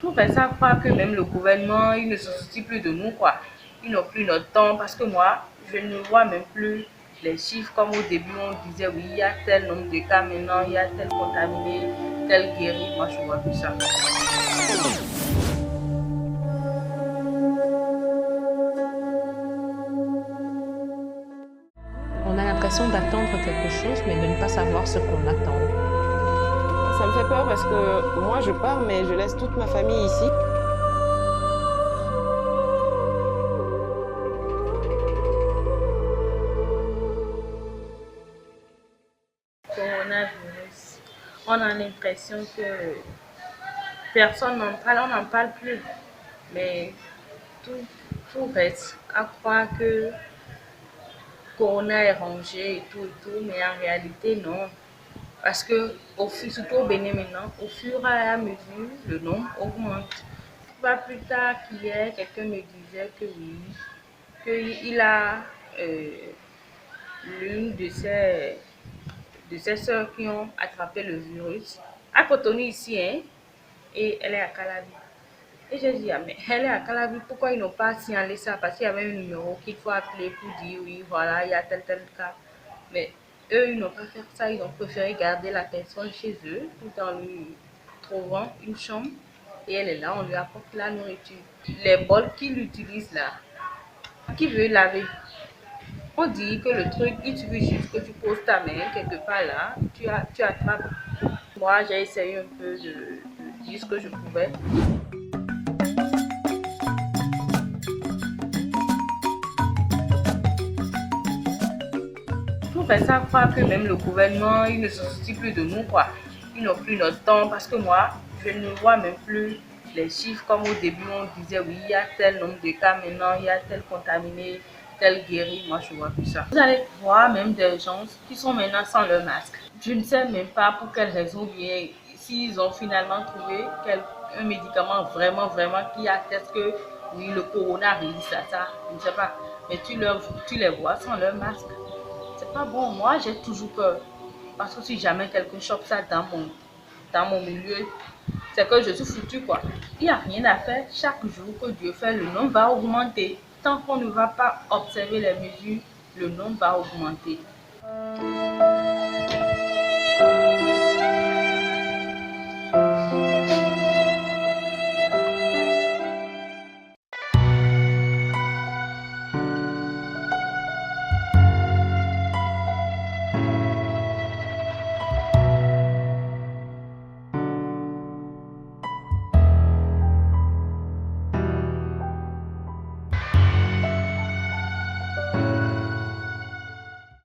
Tout fait ça croire que même le gouvernement, il ne se soucie plus de nous, quoi. Ils n'ont plus notre temps parce que moi, je ne vois même plus les chiffres comme au début on disait oui, il y a tel nombre de cas maintenant, il y a tel contaminé, tel guéri. Moi, je vois plus ça. On a l'impression d'attendre quelque chose, mais de ne pas savoir ce qu'on attend. Ça me fait peur parce que moi je pars, mais je laisse toute ma famille ici. Coronavirus, on a l'impression que personne n'en parle, on n'en parle plus. Mais tout, tout reste à croire que Corona est rangé et tout, mais en réalité, non. Parce que, surtout au Bénin maintenant, au fur et à mesure, le nombre augmente. Pas plus tard qu'hier, quelqu'un me disait que oui, qu'il a l'une de ses sœurs qui ont attrapé le virus à Cotonou ici, hein, et elle est à Calavi. Et j'ai dit, ah, mais elle est à Calavi, pourquoi ils n'ont pas signalé ça? Parce qu'il y avait un numéro qu'il faut appeler pour dire, oui, voilà, il y a tel cas. Mais eux, ils n'ont pas fait ça, ils ont préféré garder la personne chez eux, tout en lui trouvant une chambre. Et elle est là, on lui apporte la nourriture. Les bols qu'il utilise là, qui veut laver. On dit que le truc, il suffit juste que tu poses ta main quelque part là, tu attrapes. Moi, j'ai essayé un peu de dire ce que je pouvais. Tout fait ça croire que même le gouvernement, il ne se soucie plus de nous, quoi. Ils n'ont plus notre temps parce que moi, je ne vois même plus les chiffres comme au début on disait oui, il y a tel nombre de cas maintenant, il y a tel contaminé, tel guéri. Moi, je vois plus ça. Vous allez voir même des gens qui sont maintenant sans leur masque. Je ne sais même pas pour quelle raison, bien s'ils ont finalement trouvé un médicament vraiment qui atteste que oui, le corona résiste à ça. Je ne sais pas. Mais tu les vois sans leur masque. C'est pas bon. Moi, j'ai toujours peur. Parce que si jamais quelqu'un chope ça dans mon milieu, c'est que je suis foutu, quoi. Il n'y a rien à faire. Chaque jour que Dieu fait, le nombre va augmenter. Tant qu'on ne va pas observer les mesures, le nombre va augmenter.